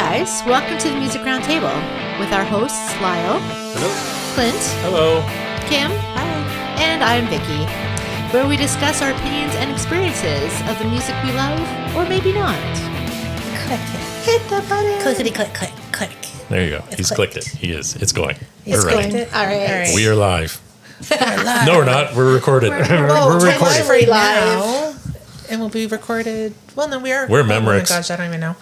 guys, welcome to the Music Roundtable with our hosts Lyle, Hello. Clint, Hello. Kim, hi, and I'm Vicky, where we discuss our opinions and experiences of the music we love, or maybe not. Click it. Hit the button. Clickety click, click, click. There you go. He's clicked clicked. it. He is. It's going. It's We're ready. going. All right. We are live. We're live. No, we're not. We're recorded. We're recording. live right Live. now. And we'll be recorded. Well, no, we are. We're Oh my Memorex. gosh, I don't even know.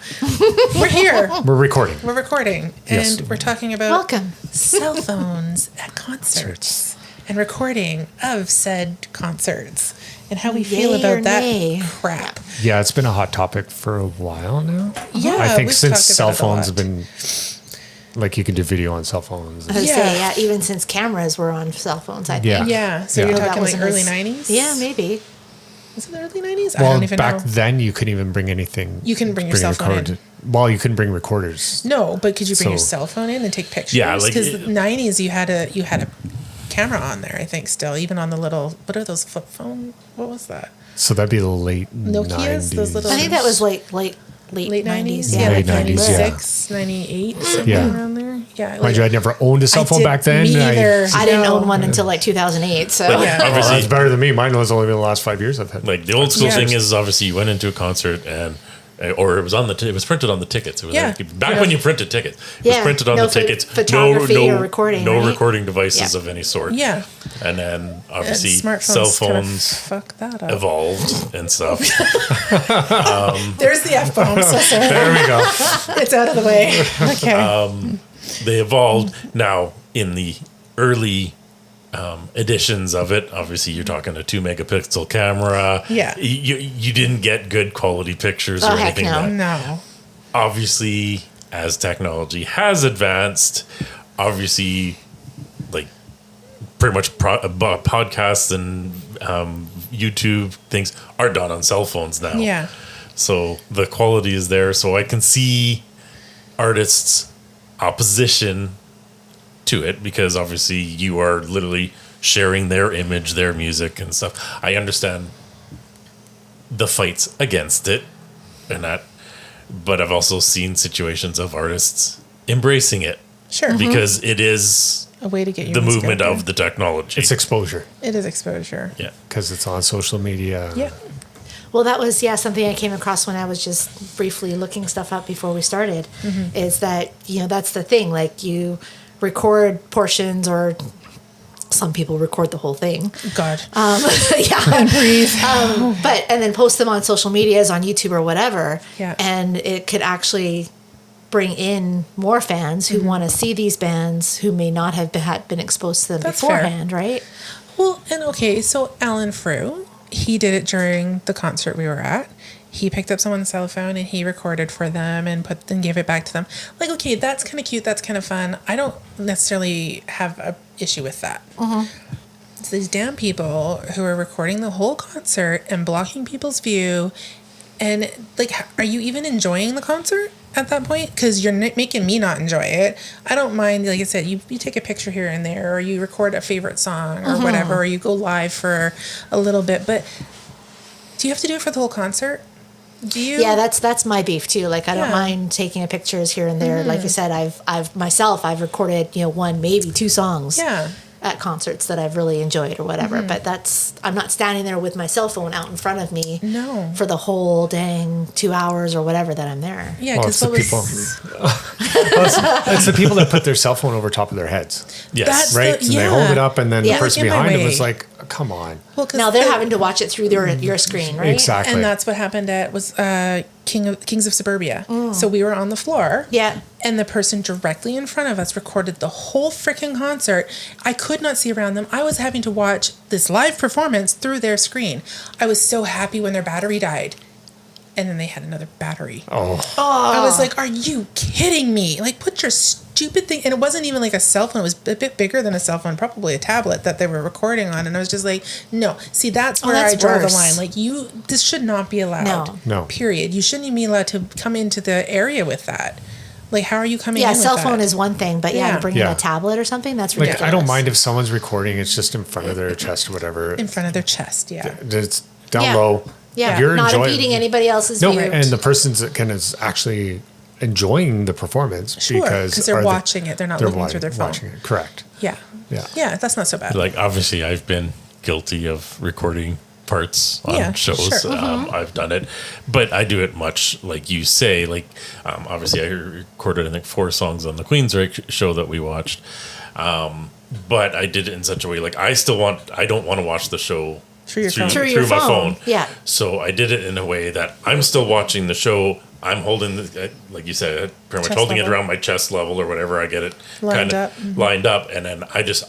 We're here. We're recording. We're recording. Yes. And we're talking about Welcome. cell phones at concerts and recording of said concerts and how we feel Yay or about that nay? crap. Yeah, it's been a hot topic for a while now. Yeah, I think we've since talked cell about it a phones lot. have been, like, you can do video on cell phones. I was Yeah. gonna say, yeah, even since cameras were on cell phones, I think. Yeah. Yeah. So Yeah. you're That talking like wasn't early as- 90s? Yeah, maybe. Was it the early 90s? I Well, don't even back know. then you couldn't even bring anything. You couldn't bring your cell phone in. Well, you couldn't bring recorders. No, but could you bring your So- cell phone in and take pictures? Yeah, like because it- the 90s you had a camera on there. I think still, even on the little, what are those flip phone? What was that? So that'd be the late Nokias? 90s. Those little- I think that was late Late 90s, Yeah, yeah, Late like 90s, yeah. 96, 98, something Yeah. around there. Yeah, Mind you, I never owned a cell phone back then. Me either. I didn't No. own one until like 2008. So Like, Yeah. Well, obviously, that's better than me. Mine was only been the last 5 years I've had. like the old school Yeah. thing is obviously you went into a concert and, or it was on it was printed on the tickets. It was Yeah. like, back Yeah. when you printed tickets, it Yeah. was printed on No the tickets. photography or recording, no right? recording devices Yeah. of any sort. Yeah, And then obviously smartphones cell kinda phones fuck that up. evolved and stuff. There's the F bomb. So sorry. There we go. It's out of the way. Okay. They evolved. Now in the early editions of it, obviously you're talking a 2 megapixel camera. Yeah. You didn't get good quality pictures Oh, or heck anything. no. No. Obviously, as technology has advanced, obviously, like pretty much podcasts and YouTube things are done on cell phones now. Yeah. So the quality is there. So I can see artists' opposition to it because obviously you are literally sharing their image, their music and stuff. I understand the fights against it and that, but I've also seen situations of artists embracing it Sure. because it is A way to get your the music movement out of the technology. It's exposure there. It is exposure. Yeah. because it's on social media. Yeah. well, that was something I came across when I was just briefly looking stuff up before we started. Is that that's the thing? Like you record portions, or some people record the whole thing. God. Yeah. Breathe. And then post them on social medias, on YouTube or whatever. Yeah. And it could actually bring in more fans who want to see these bands who may not have been exposed to them That's fair. beforehand, right? Well, and okay, so Alan Frew, he did it during the concert we were at. He picked up someone's cell phone and he recorded for them and gave it back to them. Like, okay, that's kind of cute. That's kind of fun. I don't necessarily have a issue with that. It's these damn people who are recording the whole concert and blocking people's view. And like, are you even enjoying the concert at that point? Because you're making me not enjoy it. I don't mind, like I said, you take a picture here and there, or you record a favorite song or whatever, or you go live for a little bit. But do you have to do it for the whole concert? Do you? Yeah, that's my beef too. Like I don't Yeah. mind taking pictures here and there. Like I said, I've recorded, one, maybe 2 songs. Yeah. At concerts that I've really enjoyed or whatever, but I'm not standing there with my cell phone out in front of me No. for the whole dang 2 hours or whatever that I'm there. Yeah, Well, because it's the people. It's the people that put their cell phone over top of their heads, Yes. That's right? the- And they hold it up, and then Yeah. the person Like in my behind them way. is like, "Come on!" Well, 'cause Now they're having to watch it through your screen, right? Exactly. And that's what happened at Kings of Suburbia. So we were on the floor. Yeah. And the person directly in front of us recorded the whole freaking concert. I could not see around them. I was having to watch this live performance through their screen. I was so happy when their battery died. And then they had another battery. Oh, I was like, are you kidding me? Like, put your stupid thing. And it wasn't even like a cell phone. It was a bit bigger than a cell phone, probably a tablet that they were recording on. And I was just like, no. See, that's where that's I draw worse. the line. Like, this should not be allowed. No. Period. You shouldn't even be allowed to come into the area with that. Like, how are you coming Yeah, in with cell that? phone is one thing, but yeah, Yeah. to bring in Yeah. a tablet or something, that's like ridiculous. I don't mind if someone's recording; it's just in front of their chest or whatever. in front of their chest, yeah. It's down Yeah. low. Yeah, You're not enjoying- impeding anybody else's No, view. and the person's is actually enjoying the performance Sure, because they're watching it. They're not looking through their phone. Watching it. Correct. Yeah. Yeah. Yeah, that's not so bad. Like, obviously, I've been guilty of recording parts on Yeah, shows. sure. I've done it, but I do it much like you say. Like, obviously, I recorded I think 4 songs on the Queensryche show that we watched, but I did it in such a way like I don't want to watch the show Through your phone. Through your my phone. phone. Yeah. So I did it in a way that I'm still watching the show. I'm holding, like you said, pretty much Chest holding it level. around my chest level or whatever. I get it Lined kinda up. Mhm. lined up, and then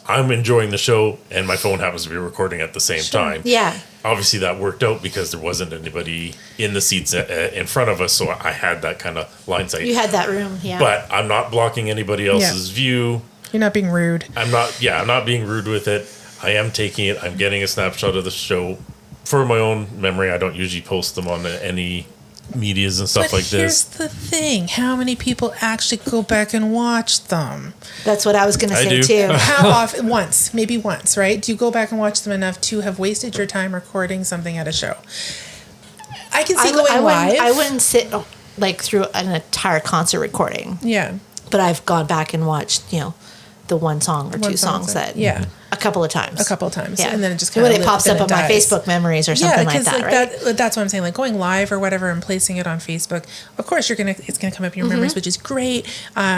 I'm enjoying the show, and my phone happens to be recording at the same time. Yeah. Obviously, that worked out because there wasn't anybody in the seats in front of us, so I had that kind of line sight. You had that room. Yeah. But I'm not blocking anybody else's view. You're not being rude. I'm not being rude with it. I am taking it. I'm getting a snapshot of the show for my own memory. I don't usually post them on any medias and stuff But like here's this. the thing. How many people actually go back and watch them? That's what I was going to I say do. too. How often? Maybe once, right? Do you go back and watch them enough to have wasted your time recording something at a show? I can see going live. I wouldn't sit like through an entire concert recording, Yeah. but I've gone back and watched, the one song or One two song songs that- that yeah. a couple of times. A couple of times. Yeah. And then it just when kind of it pops up on my Facebook memories or something like that, right? that's what I'm saying. Like going live or whatever and placing it on Facebook. Of course, it's gonna come up in your memories, which is great.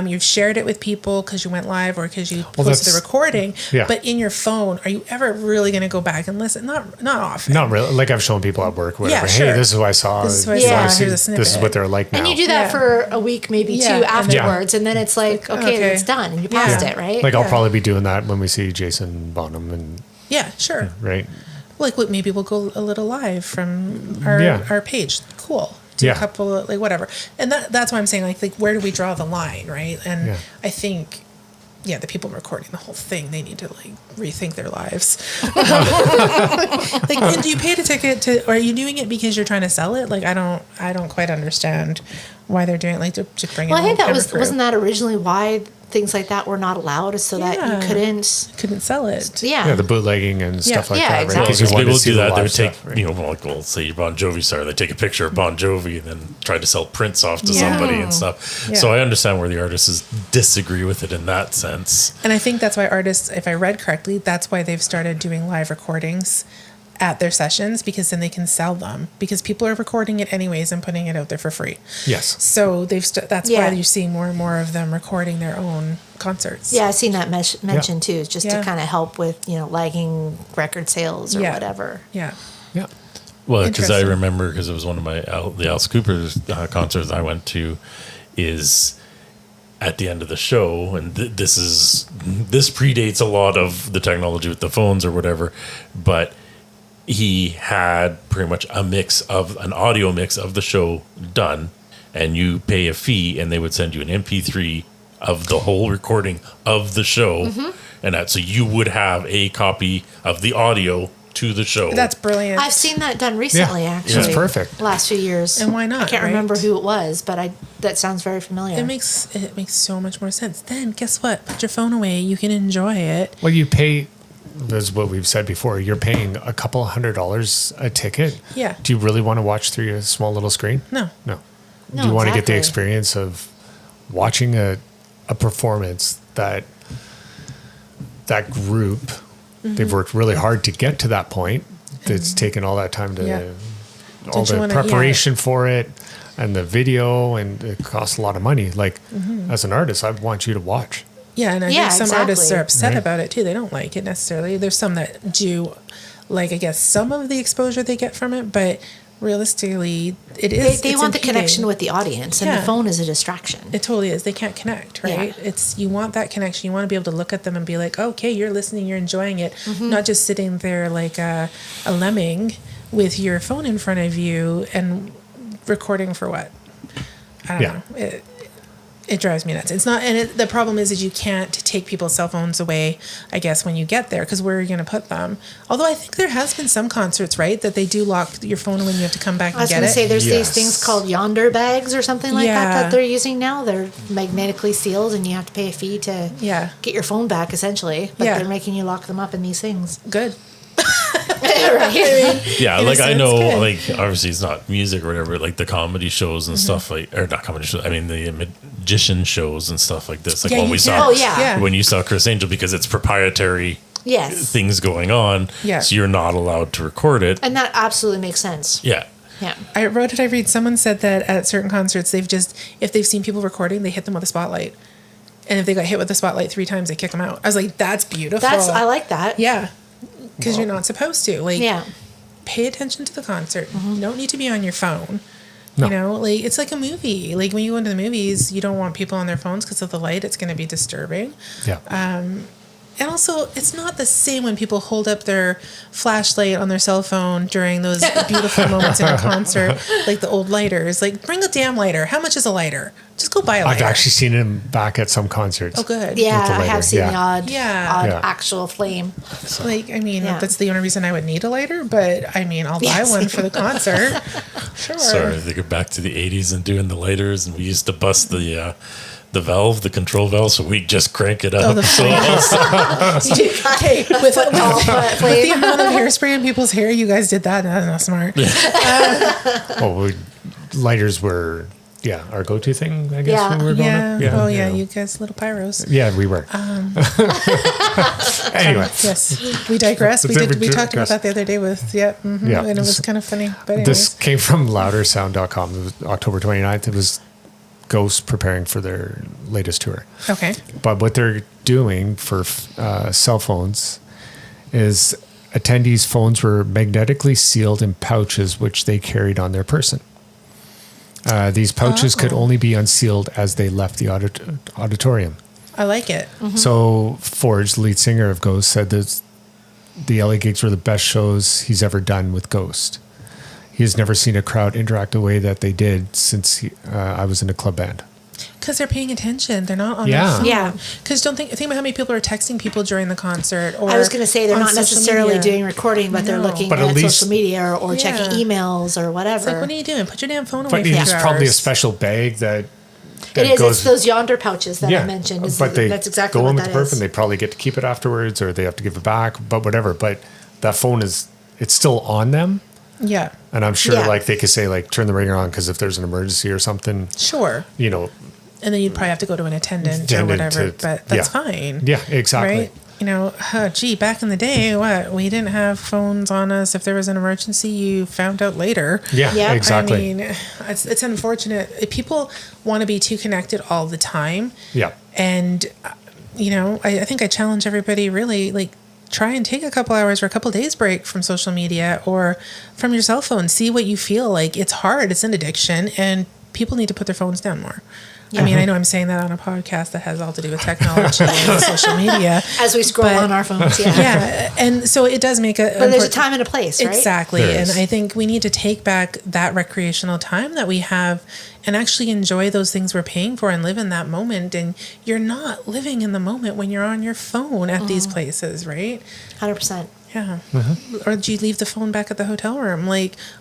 You've shared it with people because you went live or because you posted the recording. Yeah. But in your phone, are you ever really gonna go back and listen? Not often. Not really. Like I've shown people at work, whatever. Yeah, sure. Hey, this is what I saw. This is what I saw. see- Here's a this is snippet. what they're like now. And you do that Yeah. for a week, maybe Yeah, two and then- afterwards, and then it's like, okay, Okay. it's done, and you passed Yeah. it, right? Like I'll Yeah. probably be doing that when we see Jason Bonham and Yeah, sure. right. Like maybe we'll go a little live from our Yeah. our page. Cool. Do Yeah. a couple of, like whatever. And that's why I'm saying like where do we draw the line, right? And Yeah. I think the people recording the whole thing, they need to like rethink their lives. Like, and do you pay a ticket to, or are you doing it because you're trying to sell it? Like, I don't quite understand why they're doing it. Like to bring. Well, in I think a whole that was camera crew. wasn't that originally why things like that were not allowed, is so that Yeah. you couldn't. couldn't sell it. Yeah. Yeah, the bootlegging and stuff like Yeah, that, exactly. right? Because you Because want people to see do the that. They live would take, stuff, right? like, well, say you're Bon Jovi star, they take a picture of Bon Jovi and then try to sell prints off to Yeah. somebody and stuff. Yeah. So I understand where the artists disagree with it in that sense. And I think that's why artists, if I read correctly, that's why they've started doing live recordings at their sessions, because then they can sell them, because people are recording it anyways and putting it out there for free. Yes. So that's Yeah. why you're seeing more and more of them recording their own concerts. Yeah, I've seen that mentioned too, just Yeah. to kind of help with lagging record sales or Yeah. whatever. Yeah. Yeah. Well, because I Interesting. remember, because it was one of my the Alice Cooper's concerts I went to, is at the end of the show, and this predates a lot of the technology with the phones or whatever, but he had pretty much an audio mix of the show done, and you pay a fee, and they would send you an MP3 of the whole recording of the show, and so you would have a copy of the audio to the show. That's brilliant. I've seen that done recently, Yeah, actually. it's perfect. Last few years. And why not, I can't right? remember who it was, but that sounds very familiar. It makes so much more sense. Then guess what? Put your phone away. You can enjoy it. Well, you pay. That's what we've said before. You're paying a couple $100 a ticket. Yeah. Do you really want to watch through your small little screen? No. No. No, Do you want to get the exactly. experience of watching a performance that group, Mm-hmm. they've worked really hard to get to that point. It's taken all that time to Yeah. all Don't you the wanna- preparation for it and the video, and it costs a lot of money. Like Mm-hmm. as an artist, I want you to watch. Yeah, and I Yeah, think some artists exactly. are upset Right. about it too. They don't like it necessarily. There's some that do, like I guess some of the exposure they get from it, but realistically, it is. They it's want the impeding. connection with the audience, and Yeah. the phone is a distraction. It totally is. They can't connect, right? Yeah. It's you want that connection. You want to be able to look at them and be like, okay, you're listening, you're enjoying it, Mm-hmm. not just sitting there like a lemming with your phone in front of you and recording for what? I don't Yeah. know. It drives me nuts. It's not, and the problem is you can't take people's cell phones away, I guess, when you get there, because where are you going to put them? Although I think there has been some concerts, right, that they do lock your phone when you have to come back I was and going get to it. say there's these Yes. things called Yonder bags or something like Yeah. that they're using now. They're magnetically sealed, and you have to pay a fee to Yeah. get your phone back, essentially. But Yeah. they're making you lock them up in these things. Good. Right. Yeah, In a like I sense, know, good. like obviously it's not music or whatever, like the comedy shows and stuff like, or not comedy shows. I mean the magician shows and stuff like this. Like Yeah, when you we can. saw, Oh, yeah. when you saw Chris Angel, because it's proprietary Yes. things going on. Yeah. So you're not allowed to record it. And that absolutely makes sense. Yeah. Yeah. I wrote it. I read. Someone said that at certain concerts, if they've seen people recording, they hit them with a spotlight, and if they got hit with the spotlight 3 times, they kick them out. I was like, that's beautiful. I like that. Yeah, because you're not supposed to. Like, Yeah. pay attention to the concert. You don't need to be on your phone. No. You know, like it's like a movie. Like when you go into the movies, you don't want people on their phones because of the light. It's going to be disturbing. Yeah. And also, it's not the same when people hold up their flashlight on their cell phone during those beautiful moments in a concert, like the old lighters. Like, bring a damn lighter. How much is a lighter? Just go buy a lighter. I've actually seen him back at some concerts. Oh, good. Yeah, With the I lighter, have seen yeah. the odd, Yeah. odd Yeah. actual flame. Like, I mean, Yeah. that's the only reason I would need a lighter, but I mean, I'll buy Yes. one for the concert. Sure. Sorry, they go back to the 80s and doing the lighters, and we used to bust the valve, the control valve, so we just crank it up. Oh, the so flame. Hey, with the With the amount of hairspray in people's hair, you guys did that. That's not smart. Lighters were, our go-to thing, I guess, Yeah. when we were growing up. Yeah. Oh, yeah. You guys, little pyros. Yeah, we were. Anyway. Yes, we digress. We That's it, did. We we talked about digress. that the other day with Yeah. and it was kind of funny. But anyways. This came from loudersound.com. It was October 29th. It was Ghost preparing for their latest tour. Okay. But what they're doing for cell phones is attendees' phones were magnetically sealed in pouches which they carried on their person. These pouches could only be unsealed as they left the auditorium. I like it. So Forge, lead singer of Ghost, said that the LA gigs were the best shows he's ever done with Ghost. He has never seen a crowd interact the way that they did since I was in a club band. Because they're paying attention. They're not on Yeah. their phone. Yeah. Because think about how many people are texting people during the concert. Or I was going to say they're on not social necessarily media. doing recording, but they're No. looking But at at least- social media or Yeah. checking emails or whatever. It's like, what are you doing? Put your damn phone away But for 2 it's hours. probably a special bag that It is. goes. It's those yonder pouches that I mentioned. But they That's exactly go what in with that the person. is. They probably get to keep it afterwards, or they have to give it back. But whatever. But that phone it's still on them, Yeah. and I'm sure Yeah. like they could say like turn the ringer on because if there's an emergency or something, Sure. you know. And then you'd probably have to go to an attendant or Attendant whatever. to- But that's yeah. fine. Yeah, exactly. Right? You know, gee, back in the day, we didn't have phones on us. If there was an emergency, you found out later. Yeah, Yeah. exactly. I mean, it's unfortunate. People want to be too connected all the time. Yeah. And, I think I challenge everybody really, like, try and take a couple hours or a couple days break from social media or from your cell phone. See what you feel like. It's hard. It's an addiction, and people need to put their phones down more. I mean, I know I'm saying that on a podcast that has all to do with technology and social media. As we scroll But- on our phones, yeah. Yeah, and so it does make a. But there's a time and a place, right? Exactly. There And is. I think we need to take back that recreational time that we have and actually enjoy those things we're paying for and live in that moment. And you're not living in the moment when you're on your phone at these places, right? 100%. Yeah. Or do you leave the phone back at the hotel room,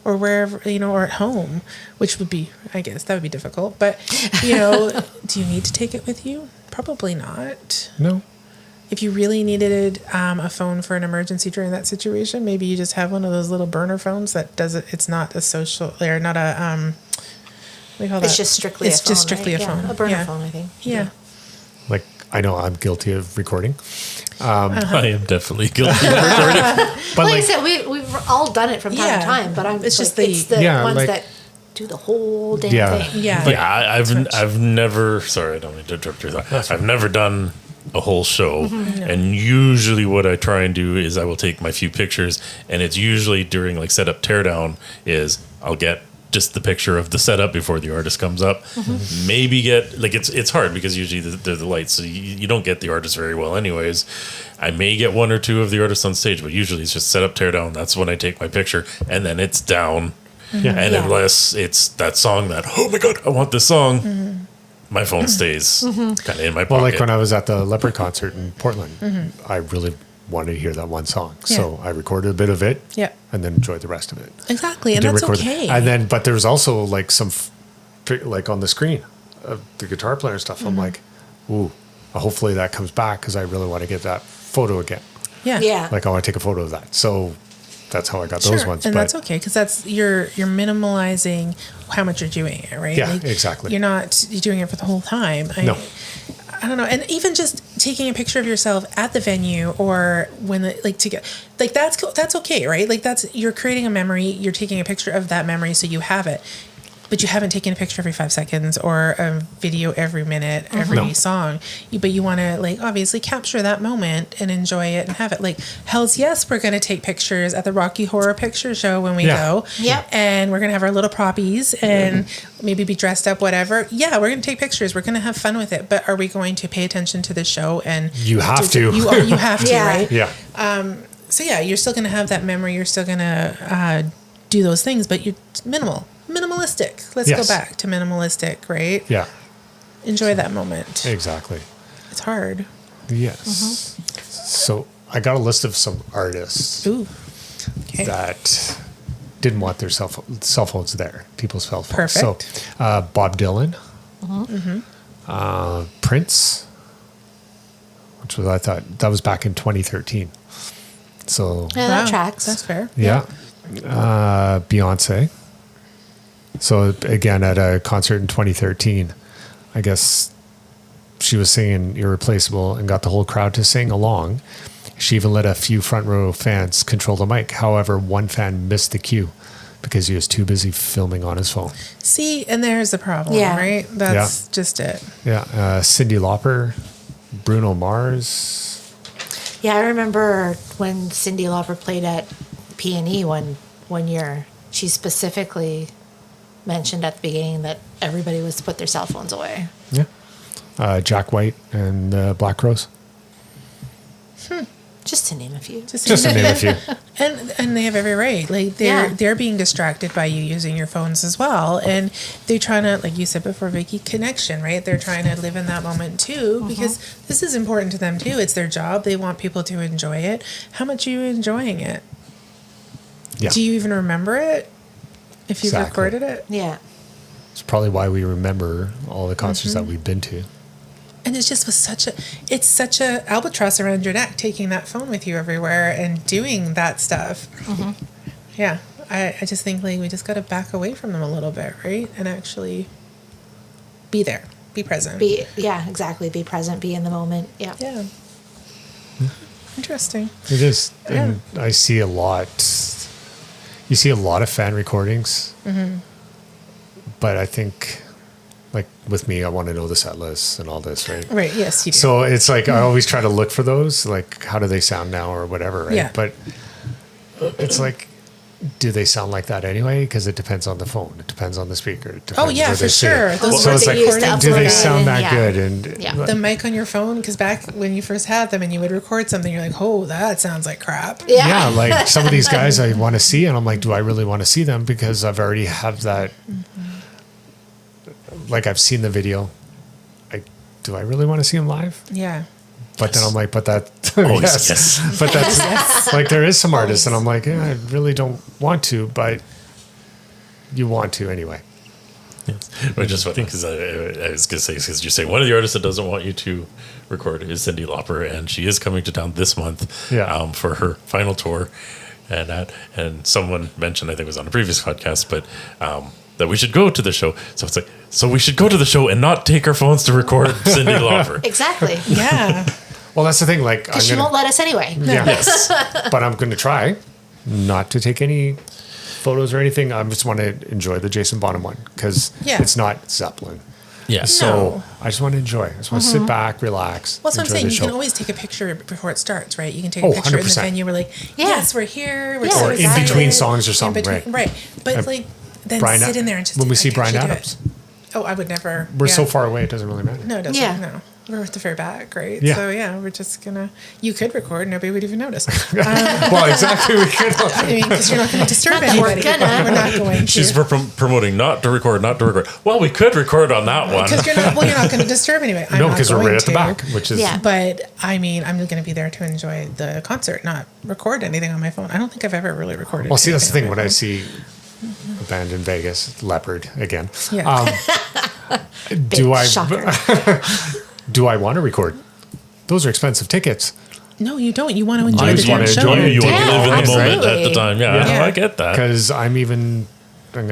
or wherever, or at home, which would be, I guess, that would be difficult. But, do you need to take it with you? Probably not. No. If you really needed a phone for an emergency during that situation, maybe you just have one of those little burner phones that does it. It's not a social, or not a, what do you call that? It's just strictly a phone. It's just strictly right? a phone. Yeah, a burner Yeah. phone, I think. Yeah. Like I know I'm guilty of recording, I am definitely guilty of recording. but Like I like said, we've all done it from time Yeah. to time, but It's just it's the- the Yeah, ones like- that do the whole damn Yeah. thing. Yeah. Yeah, I've never. Sorry, I don't mean to interrupt your thought. I've never done a whole show, and usually what I try and do is I will take my few pictures, and it's usually during like setup teardown. Is I'll get just the picture of the setup before the artist comes up. Maybe get like it's hard because usually they're the lights, so you don't get the artist very well, anyways. I may get one or two of the artists on stage, but usually it's just setup teardown. That's when I take my picture, and then it's down. yeah. And Yeah. unless it's that song that, oh my God, I want this song, my phone stays kind of in my pocket. Well, like when I was at the Leopard concert in Portland, I really wanted to hear that one song, so I recorded a bit of it, Yeah. and then enjoyed the rest of it. Exactly. And Did that's record- okay. And then, but there was also like like on the screen of the guitar player and stuff. I'm like, ooh, hopefully that comes back because I really want to get that photo again. yeah. Yeah. Like I want to take a photo of that. So that's how I got those ones. And but that's okay because that's you're minimalizing how much you're doing it, right? Yeah, exactly. You're doing it for the whole time. No. I don't know. And even just taking a picture of yourself at the venue or when that's cool. That's okay, right? Like you're creating a memory. You're taking a picture of that memory so you have it. But you haven't taken a picture every 5 seconds or a video every minute, every song. But you want to obviously capture that moment and enjoy it and have it. Like Hells Yes, we're going to take pictures at the Rocky Horror Picture Show when we go. Yep. And we're going to have our little proppies and maybe be dressed up, whatever. Yeah, we're going to take pictures. We're going to have fun with it. But are we going to pay attention to the show? And you have to. You have to, right? Yeah. So yeah, you're still going to have that memory. You're still going to do those things, but you're minimalistic. Let's go back to minimalistic, right? Yeah. Enjoy that moment. Exactly. It's hard. Yes. So I got a list of some artists that didn't want their cell phones there. People's cell phones. Perfect. So Bob Dylan, Prince, which was I thought that was back in 2013. So Yeah, that tracks. That's fair. yeah. Beyonce. So again, at a concert in 2013, I guess she was singing Irreplaceable and got the whole crowd to sing along. She even let a few front row fans control the mic. However, one fan missed the cue because he was too busy filming on his phone. See, and there's the problem, right? That's just it. Yeah. Cyndi Lauper, Bruno Mars. Yeah, I remember when Cyndi Lauper played at P&E one year. She specifically mentioned at the beginning that everybody was to put their cell phones away. Yeah. Jack White and Black Rose. Just to name a few. Just to name a few. And they have every right. Like they're being distracted by you using your phones as well. And they're trying to, like you said before, Vicky, connection, right? They're trying to live in that moment too, because this is important to them too. It's their job. They want people to enjoy it. How much are you enjoying it? Yeah. Do you even remember it? If you've Exactly. recorded it? Yeah. It's probably why we remember all the concerts that we've been to. And it's just it's such a albatross around your neck, taking that phone with you everywhere and doing that stuff. Yeah. I just think we just got to back away from them a little bit, right? And actually be there, be present. Exactly. Be present, be in the moment. Yeah. Yeah. Interesting. It is. Yeah. And I see a lot. You see a lot of fan recordings. But I think, like with me, I want to know the set list and all this, right? Right. Yes, you do. So it's like I always try to look for those, like how do they sound now or whatever, right? Yeah. But it's like, do they sound like that anyway? Because it depends on the phone. It depends on the speaker. It depends yeah, where for they sit. sure. Those So are it's the like, used to do they upload sound it, that yeah. good? And Yeah. the mic on your phone, because back when you first had them and you would record something, you're like, oh, that sounds like crap. yeah, like some of these guys I want to see, and I'm like, do I really want to see them? Because I've already have that. Like I've seen the video. Do I really want to see them live? Yeah. But then I'm like, but that, Always yes. But that's like, there is some artists and I'm like, yeah, I really don't want to, but you want to anyway. Yes. Which is funny because I was going to say, because you're saying one of the artists that doesn't want you to record is Cyndi Lauper, and she is coming to town this month for her final tour. And someone mentioned, I think it was on a previous podcast, but that we should go to the show. So it's like, so we should go to the show and not take our phones to record Cyndi Lauper. Exactly. Yeah. Well, that's the thing. Like, Because she won't let us anyway. Yeah. Yes. But I'm going to try not to take any photos or anything. I just want to enjoy the Jason Bonham one because it's not Zeppelin. Yeah. So I just want to enjoy. I just want to sit back, relax. Well, that's what I'm enjoy saying. the You show. can always take a picture before it starts, right? You can take a picture in the 100%. venue. We're like, yes, we're here. We're Yeah, so Or in excited. between songs or In something, between- right? Right. But like, then Brian- sit in there and just when we like, see Brian actually do Adams. it. Oh, I would never. We're so far away, it doesn't really matter. No, it doesn't. Yeah. No. We're at the fair back, right? Yeah. So yeah, we're just gonna. You could record, nobody would even notice. Well, exactly. We could. I mean, because you're not going to disturb Not that we're anybody. gonna. We're not going to. She's promoting not to record. Well, we could record on that one. Because you're not. Well, you're not going to disturb anybody. I'm No, not because we're going right at the to. back, which is Yeah. But I mean, I'm going to be there to enjoy the concert, not record anything on my phone. I don't think I've ever really recorded. Well, see, that's the anything thing. on my When I phone. see a band in Vegas, Leopard again, Yeah. do I shocker. do I want to record? Those are expensive tickets. No, you don't. You want to enjoy I the just damn wanna show. enjoy it. You want to Yeah, live in the moment at absolutely. the time. Yeah, Yeah. I get that. Because I'm going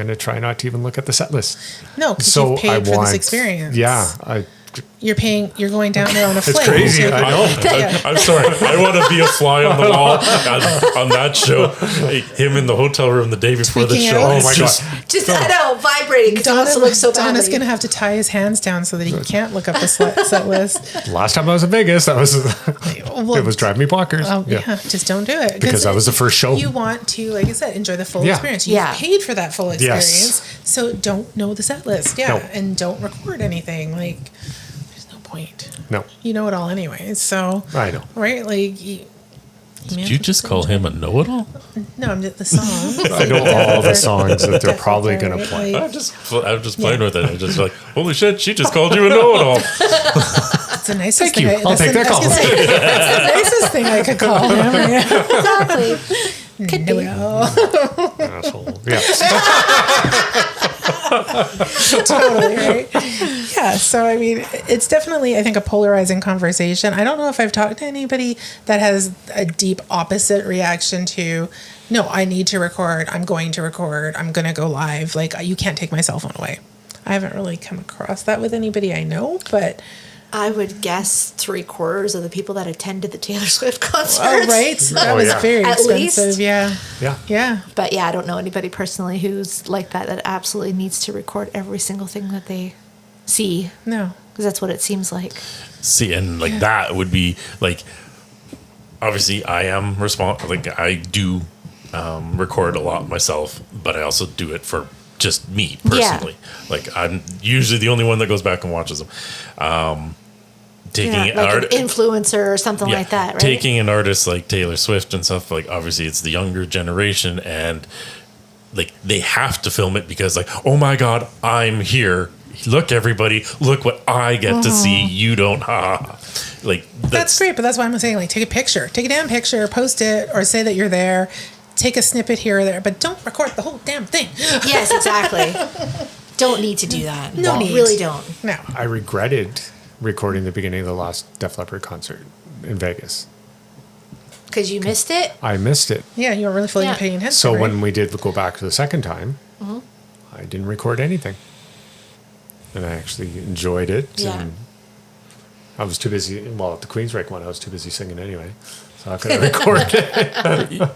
to try not to even look at the set list. No, because So you've paid I for want, this experience. Yeah, You're going down there on a flight. crazy, So- I know. I'm sorry. I want to be a fly on the wall on that show. Him in the hotel room the day before the Tweaking show. out. Oh my Just- Just, I know, vibrating because he wants to look so badly. Donna's going to have to tie his hands down so that he can't look up the set list. Last time I was in Vegas, that was Well, it was driving me bonkers. Oh, yeah. Just don't do it. Because that was the first show. You want to, like I said, enjoy the full Yeah. experience. You've Yeah. paid for that full Yes. experience. So don't know the set list. Yeah. No. And don't record anything. Like, there's no point. No, You know it all anyways. So, I know. right? Like, Did you just call him a know-it-all? No, I'm just the song. I know all the songs that they're probably going to Right, play. like, I'm just playing with it. I'm just like, holy shit, she just called you a know-it-all. That's the nicest Thank thing. you. I'll take that call. That's the nicest thing I could call him. Yeah. Exactly. Could be. Asshole. Yeah. Totally right. Yeah. So I mean, it's definitely, I think, a polarizing conversation. I don't know if I've talked to anybody that has a deep opposite reaction to, no, I need to record. I'm going to record. I'm going to go live. Like, you can't take my cell phone away. I haven't really come across that with anybody I know, but I would guess 3/4 of the people that attended the Taylor Swift concert. oh, right. That Oh, was yeah. very At expensive. least. Yeah. Yeah. Yeah. But yeah, I don't know anybody personally who's like that absolutely needs to record every single thing that they see, No. because that's what it seems like. See, and like that would be like, obviously I am responsible. Like I do record a lot myself, but I also do it for just me personally. Like I'm usually the only one that goes back and watches them. Taking Yeah, like art, an influencer or something like that, right? Taking an artist like Taylor Swift and stuff, like obviously it's the younger generation and like they have to film it because like, oh my God, I'm here. Look, everybody, look what I get to see. You don't. Ha. Like That's great, but that's why I'm saying, like, take a picture. Take a damn picture, post it, or say that you're there. Take a snippet here or there, but don't record the whole damn thing. Yes, exactly. Don't need to do that. No need. Really don't. No. I regretted recording the beginning of the last Def Leppard concert in Vegas. Because you missed it? I missed it. Yeah, you weren't really fully Yeah. paying attention. So right? when we did go back the second time, I didn't record anything. And I actually enjoyed it. Yeah. And I was too busy. Well, at the Queensryche one, I was too busy singing anyway. So how could I record it?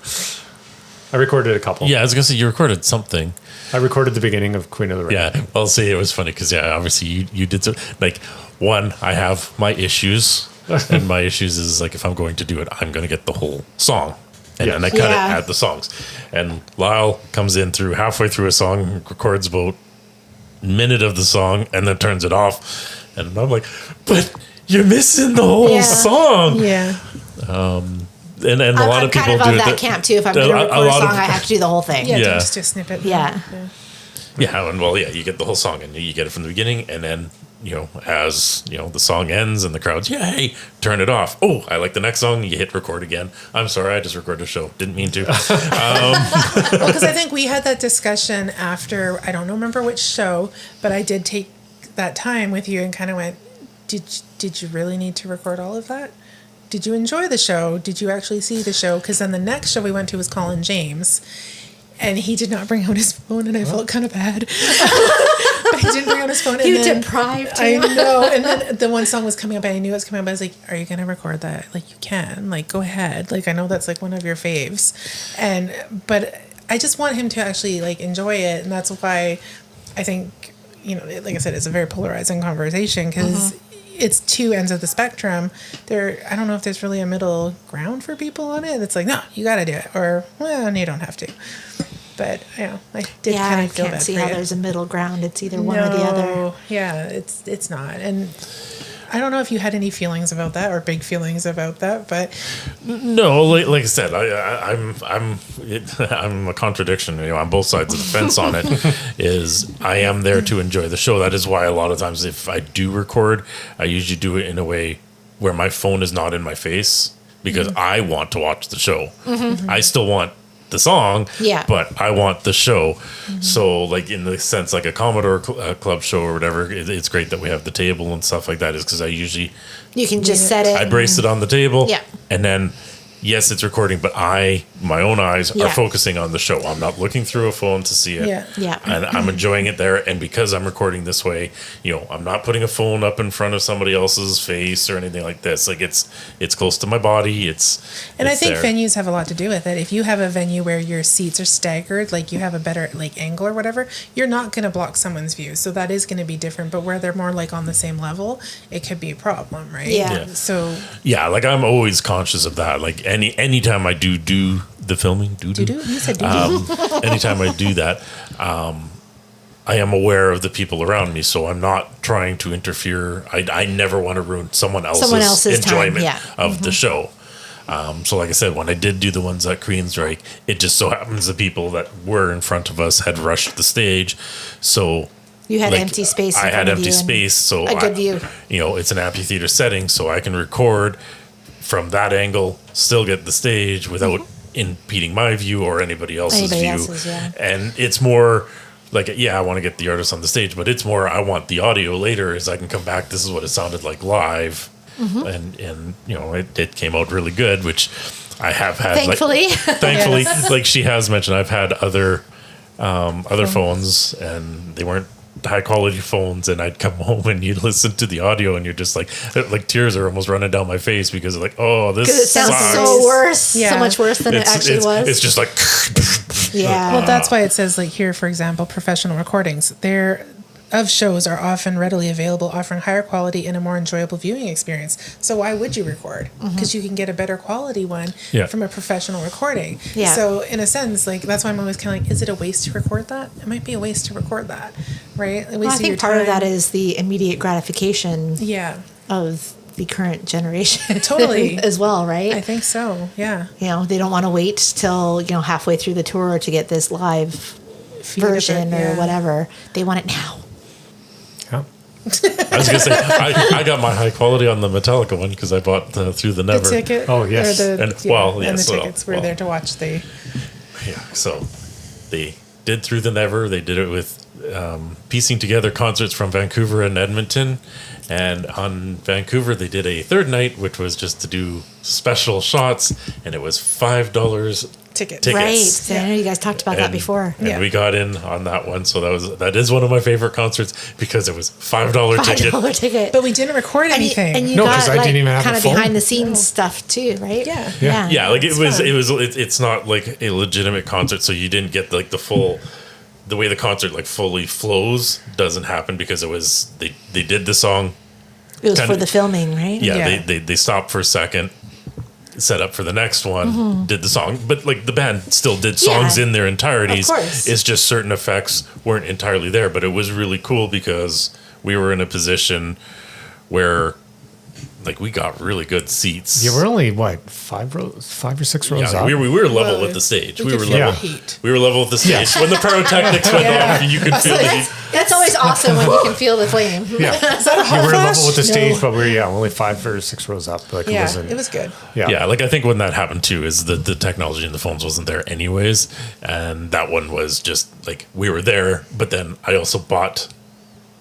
I recorded a couple. Yeah, I was gonna say you recorded something. I recorded the beginning of Queen of the Rain. Yeah, I'll say it was funny because obviously you did so. Like one, I have my issues, and my issues is like if I'm going to do it, I'm going to get the whole song, and Yes. then I cut it Yeah. at the songs. And Lyle comes in through halfway through a song, records about a minute of the song, and then turns it off. And I'm like, but you're missing the whole Yeah. song. yeah. And a lot I'm of people kind of do of it. that camp too. If I'm going to record a lot song, of- I have to do the whole thing. Yeah, Yeah. don't just do a snippet. Yeah. Yeah, and well, yeah, you get the whole song, and you get it from the beginning, and then as the song ends, and the crowd's yay, turn it off. Oh, I like the next song. You hit record again. I'm sorry, I just recorded a show. Didn't mean to. Well, because I think we had that discussion after, I don't remember which show, but I did take that time with you and kind of went, did you really need to record all of that? Did you enjoy the show? Did you actually see the show? Because then the next show we went to was Colin James, and he did not bring out his phone, and I felt kind of bad. But he didn't bring out his phone. And You then, deprived I him. know. And then the one song was coming up, and I knew it was coming up. I was like, are you going to record that? Like, you can. Like, go ahead. Like, I know that's like one of your faves. But I just want him to actually like enjoy it. And that's why I think, like I said, it's a very polarizing conversation because it's two ends of the spectrum. I don't know if there's really a middle ground for people on it. It's like, no, you got to do it. Or, well, you don't have to. But, I did Yeah, kind I of feel can't bad see for how you. there's a middle ground. It's either one or the other. Yeah, it's not. And I don't know if you had any feelings about that or big feelings about that, but No, like I said, I'm a contradiction. On both sides of the fence on it. Is I am there to enjoy the show. That is why a lot of times if I do record, I usually do it in a way where my phone is not in my face because I want to watch the show. I still want the song, Yeah. but I want the show. So, like in the sense, like a Commodore Club show or whatever, it's great that we have the table and stuff like that. Is because I usually You can just set it. I brace it on the table, Yeah. and then yes, it's recording, but my own eyes Yeah. are focusing on the show. I'm not looking through a phone to see it. Yeah. Yeah. And I'm enjoying it there. And because I'm recording this way, I'm not putting a phone up in front of somebody else's face or anything like this. Like it's close to my body. And it's I think there. venues have a lot to do with it. If you have a venue where your seats are staggered, like you have a better like angle or whatever, you're not going to block someone's view. So that is going to be different. But where they're more like on the same level, it could be a problem, right? Yeah. Yeah. So Yeah, like I'm always conscious of that. Like anytime I do the filming, you said do. anytime I do that, I am aware of the people around me, so I'm not trying to interfere. I never want to ruin someone else's time, enjoyment yeah. of the show. So like I said, when I did do the ones at Queensryche, it just so happens the people that were in front of us had rushed the stage. So You had like, empty space. in I front had of empty you and space, so a good view. it's an amphitheater setting, so I can record from that angle, still get the stage without impeding my view or anybody else's Anybody view. else's, yeah. And it's more like, I want to get the artist on the stage, but it's more I want the audio later, as I can come back. This is what it sounded like live, and it came out really good, which I have had. Thankfully. Thankfully, like she has mentioned, I've had other phones, and they weren't high quality phones, and I'd come home and you'd listen to the audio and you're just like tears are almost running down my face because like, oh, this Because it sounds sucks. so worse. Yeah. So much worse than it actually was. It's just like yeah. Well, that's why it says like here, for example, professional recordings. They're of shows are often readily available, offering higher quality and a more enjoyable viewing experience. So why would you record? Because you can get a better quality one Yeah. from a professional recording. Yeah. So in a sense, like that's why I'm always kind of like, is it a waste to record that? It might be a waste to record that, right? A waste Well, I of your think part of time. that is the immediate gratification Yeah, of the current generation. Totally. as well, right? I think so. Yeah. They don't want to wait till halfway through the tour to get this live version or yeah. whatever. They want it now. Yeah. I was gonna say I got my high quality on the Metallica one because I bought through the Never. The ticket. Oh, yes. Or the, And- yeah, well, and yes, the well, tickets were well. there to watch the. Yeah, so they did through the Never. They did it with piecing together concerts from Vancouver and Edmonton. And on Vancouver, they did a third night, which was just to do special shots, and it was $5 Ticket. tickets. Right. So I know you guys talked about that And- before. And Yeah. we got in on that one, so that is one of my favorite concerts because it was $5 ticket. $5 ticket. But we didn't record and you, anything. and you No, got 'cause I didn't even have kind a of phone. behind the scenes stuff too, right? Yeah. Yeah. Yeah, like It's fun. it's not like a legitimate concert, so you didn't get like the way the concert like fully flows doesn't happen because it was they did the song. It was Kinda- for the filming, right? Yeah, Yeah. they stopped for a second, set up for the next one, did the song, but like the band still did songs Yeah, in their entirities. of course. It's just certain effects weren't entirely there, but it was really cool because we were in a position where like we got really good seats. Yeah, we're only what, 5 or 6 rows Yeah, up. we were level Well, with the stage. we We could were feel level. the heat. We were level with the stage. When the pyrotechnics went off, you could feel the heat. That's always awesome when you can feel the flame. Yeah, we were level with the stage, but we were only 5 or 6 rows up. Like it Yeah, wasn't. it was good. Yeah, like I think when that happened too is the technology in the phones wasn't there anyways, and that one was just like we were there, but then I also bought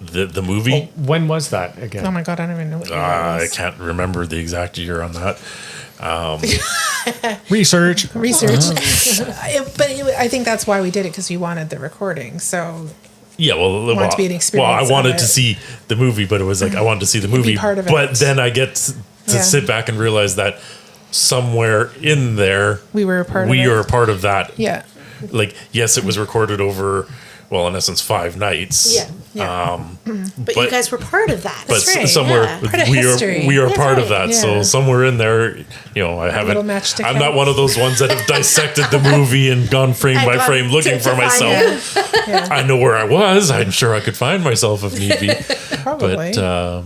the movie. Oh, when was that again? Oh my god, I don't even know what year I it was. can't remember the exact year on that. Research. Research. I think that's why we did it because we wanted the recording. So Yeah, well, to be an experience I wanted of to it. see the movie, but it was like I wanted to see the movie, part of it. but then I get to Yeah. sit back and realize that somewhere in there we were a part of we it. are a part of that. Yeah. Like, yes, it was recorded over, well, in essence, 5 nights. Yeah. Yeah. But you guys were part of that. But That's right, somewhere yeah. Part of we history. are That's part of right, that. yeah. So somewhere in there, I haven't. little matchstick I'm not house. one of those ones that have dissected the movie and gone frame And by gone frame looking to for find myself. it. Yeah. I know where I was. I'm sure I could find myself if need be. Probably. But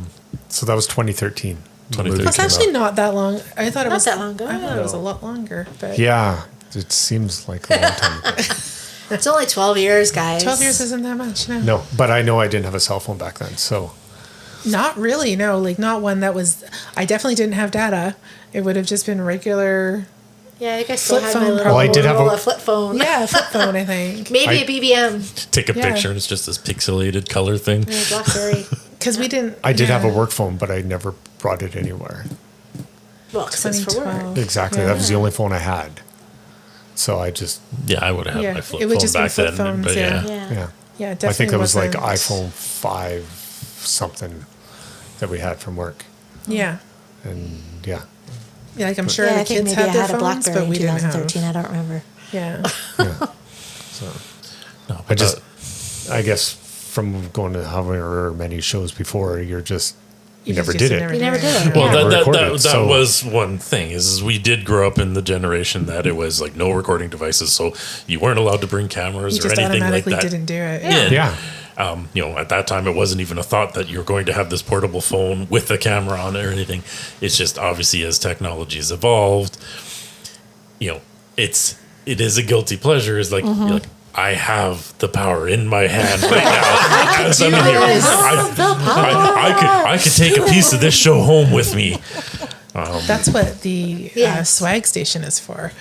So that was 2013. The movie 2013. It's came actually out. not that long. I thought it Not was that long ago. I thought it was a lot longer. But Yeah, it seems like a long time ago. It's only 12 years, guys. 12 years isn't that much. No. No, but I know I didn't have a cell phone back then, so Not really. No, like not one that was. I definitely didn't have data. It would have just been regular Yeah, I think I still Flip had my phone, little Well, I did have Motorola a- flip phone. Yeah, flip phone, I think. Maybe I- a BBM. Take a Yeah. picture and it's just this pixelated color thing. Yeah, BlackBerry. Because we didn't. I did yeah. have a work phone, but I never brought it anywhere. Well, 'cause it's for work. 2012. Exactly. That was the only phone I had. So I just, Yeah, I would have had Yeah, my flip it would phone just be back flip then. phones, but yeah. Yeah. yeah. Yeah, definitely. I think it was like wasn't- iPhone 5 something that we had from work. Yeah. And yeah. Yeah, like I'm sure Yeah, the I think kids maybe I had their had a phones, BlackBerry but we in didn't 2013. have. I don't remember. Yeah. So No, I but just, I guess from going to however many shows before, you're just, you never just did it. never You never it. did it. well, Yeah. that Recorded, that so- was one thing is we did grow up in the generation that it was like no recording devices, so you weren't allowed to bring cameras You or just anything like automatically that. didn't do it. Yeah. Yeah. At that time, it wasn't even a thought that you're going to have this portable phone with a camera on it or anything. It's just obviously as technology has evolved, it is a guilty pleasure. Is like, you're like, I have the power in my hand right now. As I'm here. I could take a piece of this show home with me. That's what the Yes. swag station is for.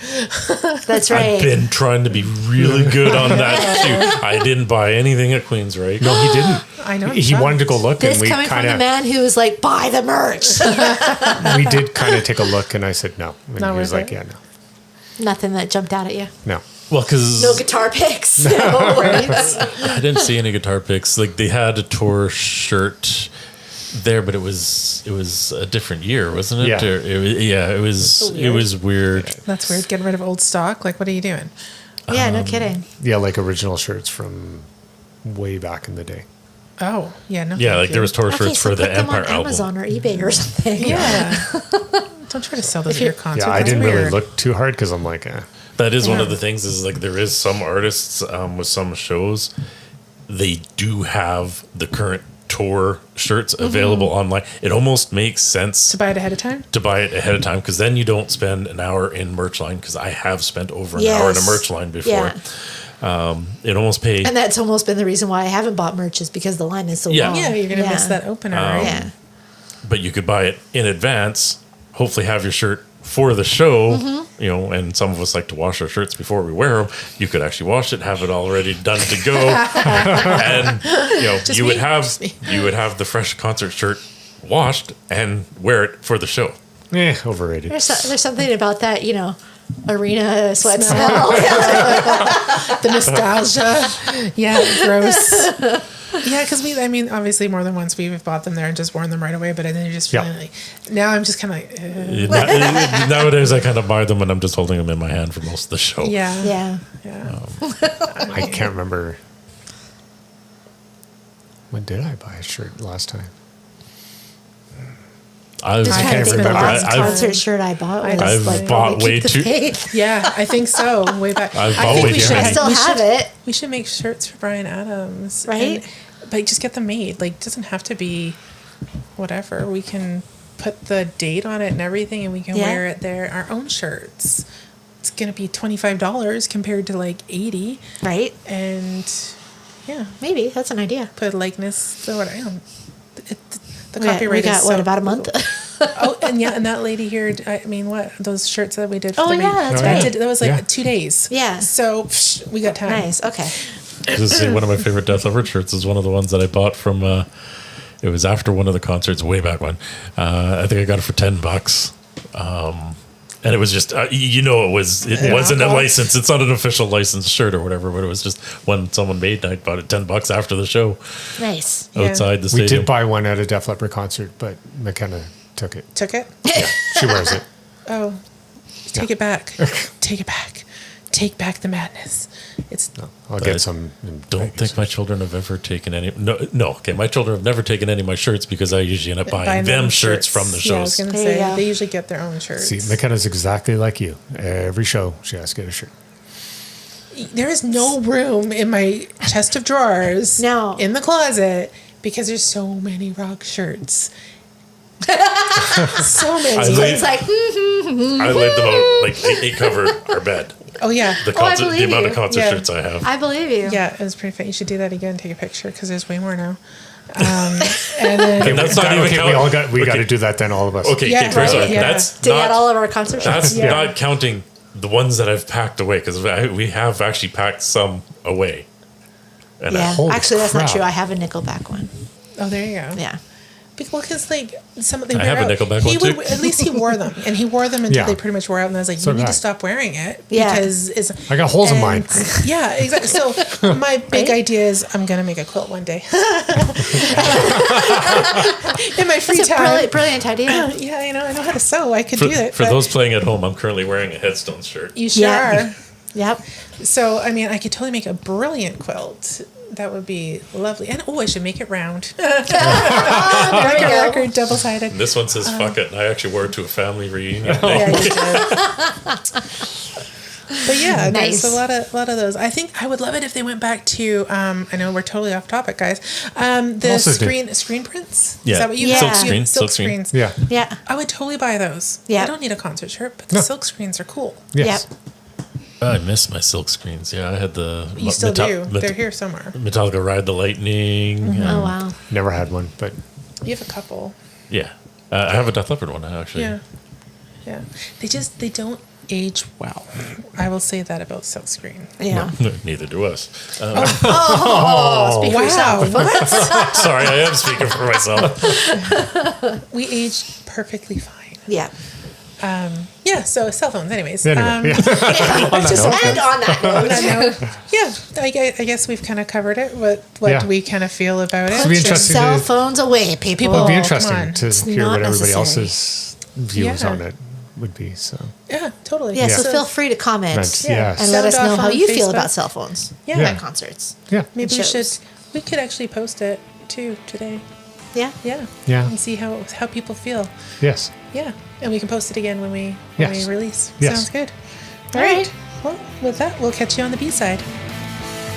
That's I've right. been trying to be really good on that too. I didn't buy anything at Queensrÿche. No, he didn't. I know. He wanted to go look, This and we coming from the kind man who was like, buy the merch. we did kind of take a look, and I said no. And Not he was worth like, it. yeah, no, Nothing that jumped out at you. no. Well, because No guitar picks. No. I didn't see any guitar picks. Like they had a tour shirt there, but it was a different year, wasn't it? Yeah. Or it was weird. That's weird. Getting rid of old stock. Like, what are you doing? Yeah, no kidding. Yeah, like original shirts from way back in the day. Oh, yeah. No. Yeah, thank like there you. was tour Okay, shirts so for the put them Empire on album. Amazon or eBay or something. Yeah. Don't try to sell those at your concert. Yeah, I That's didn't really weird. look too hard because I'm like, That is one Yeah. of the things. Is like there is some artists with some shows, they do have the current tour shirts available online. It almost makes sense To buy it ahead of time? to buy it ahead of time because then you don't spend an hour in merch line. Because I have spent over an hour in a Yes. merch line before. Yeah. It almost pays. And that's almost been the reason why I haven't bought merch is because the line is so Yeah. long. Yeah, you're going to Yeah. miss that opener, right? Yeah. But you could buy it in advance, hopefully have your shirt for the show, and some of us like to wash our shirts before we wear them. You could actually wash it, have it already done to go. And Just you me. would have Just me. the fresh concert shirt washed and wear it for the show. overrated. There's something about that, arena sweat smell. The nostalgia. Yeah, gross. Yeah, because obviously more than once we've bought them there and just worn them right away, but then you're just feeling Yeah. like, now I'm just kind of like, Nowadays, I kind of buy them and I'm just holding them in my hand for most of the show. yeah. Yeah. Yeah. I can't remember. When did I buy a shirt last time? I've, Just I trying can't to think remember. the last I've- concert shirt I bought was I've like bought probably way Keep the too- Faith. Yeah, I think so. Way back. I've I bought think way we too should. many. I still we have should, it. We should make shirts for Brian Adams, Right? But just get them made. Like, it doesn't have to be whatever. We can put the date on it and everything, and we can Yeah. wear it there. Our own shirts. It's gonna be $25 compared to like $80, Right? and yeah, Maybe. That's an idea. put a likeness. So what I don't. The We got, copyright we got is what, so about a month? Oh, and that lady here. What those shirts that we did? For Oh, the yeah, that's that right. did- that was like Yeah. 2 days. Yeah. So we got time. Nice. Okay. Just say one of my favorite Death Leopard shirts is one of the ones that I bought from. It was after one of the concerts, way back when. I think I got it for $10, and it was just it wasn't a license. It's not an official licensed shirt or whatever, but it was just one someone made. And I bought it $10 after the show Nice. Yeah. outside the We stadium. did buy one at a Def Leppard concert, but McKenna took it. Took it. Yeah, she wears it. Oh, take it back. Take it back. Take back the madness. It's I'll But get some. in Don't Vegas. think my children have ever taken any. No. Okay, my children have never taken any of my shirts because I usually end up buying buying them shirts from the Yeah, I was shows. gonna There you say go. they usually get their own shirts. See, McKenna's exactly like you. Every show, she has to get a shirt. There is no room in my chest of drawers. No. In the closet because there's so many rock shirts. So many. I So laid- it's like, I laid them out like they covered our bed. Oh yeah. The concert, the believe amount you. of concert Yeah. shirts I have. I believe you. Yeah, it was pretty fun. You should do that again. Take a picture because there's way more now. And then And that's not even okay, we got to do that then, all of us. Okay, Yeah, okay, sorry. right, yeah. That's Did at not all of our concert that's shows? Yeah. not counting the ones that I've packed away, because we have actually packed some away. And Yeah. holy Actually, that's not crap. true. I have a Nickelback one. Oh, there you go. Yeah. Well, because like some they I wear have a out. Nickelback He one, would too. at least he wore them, and he wore them until Yeah. they pretty much wore out. And I was like, So you need did to I. stop wearing it Yeah. because it's. I got holes in mine. Yeah, exactly. So my big Right? idea is I'm gonna make a quilt one day in my free It's a time. brilliant idea. Yeah, I know how to sew. I could For, do it. for but those playing at home, I'm currently wearing a Headstone shirt. you sure Yeah. are. Yep. So I mean, I could totally make a brilliant quilt. That would be lovely. And I should make it round. Like a go. record, double sided. This one says "fuck it," and I actually wore it to a family reunion. Yeah, you did. But yeah, Nice. there's a lot of those. I think I would love it if they went back to. I know we're totally off topic, guys. The Also did- screen prints. Yeah. Is that what you Yeah. have? Silk You- screen, Silk silk screen. screens. Yeah. Yeah. I would totally buy those. Yeah. I don't need a concert shirt, but the No. silk screens are cool. Yes. Yep. I miss my silk screens. Yeah, I had the. You still do. They're here somewhere. Metallica Ride the Lightning. Oh wow. Never had one, but You have a couple. Yeah. I have a Death Leopard one, actually. Yeah. Yeah. They don't age well. I will say that about silk screen. Yeah. Neither do us. Oh, speak for yourself. Sorry, I am speaking for myself. We age perfectly fine. Yeah. Yeah, so cell phones anyways. anyway. Yeah. On that just- note, And on that On note, that note, yeah, I guess we've kind of covered it. What Yeah. we kind of feel about it. It'll be put your interesting cell to- phones away, people. it'll be Oh, interesting come on. to It's hear not what everybody necessary. else's views Yeah. on it would be. So Yeah, totally. Yeah, so Yeah. feel free to comment Right. Yeah. Yes. and let us Sound know off how on you feel Facebook. about cell phones Yeah. Yeah. at concerts. yeah, Maybe shows. we could actually post it too today. Yeah. Yeah. Yeah. And see how people feel. yes. Yeah. And we can post it again when we Yes. release. Yes. Sounds good. All right. Well, with that, we'll catch you on the B side.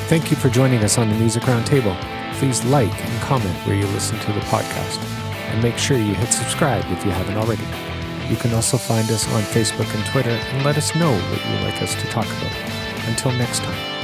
Thank you for joining us on the Music Roundtable. Please like and comment where you listen to the podcast, and make sure you hit subscribe if you haven't already. You can also find us on Facebook and Twitter, and let us know what you'd like us to talk about. Until next time.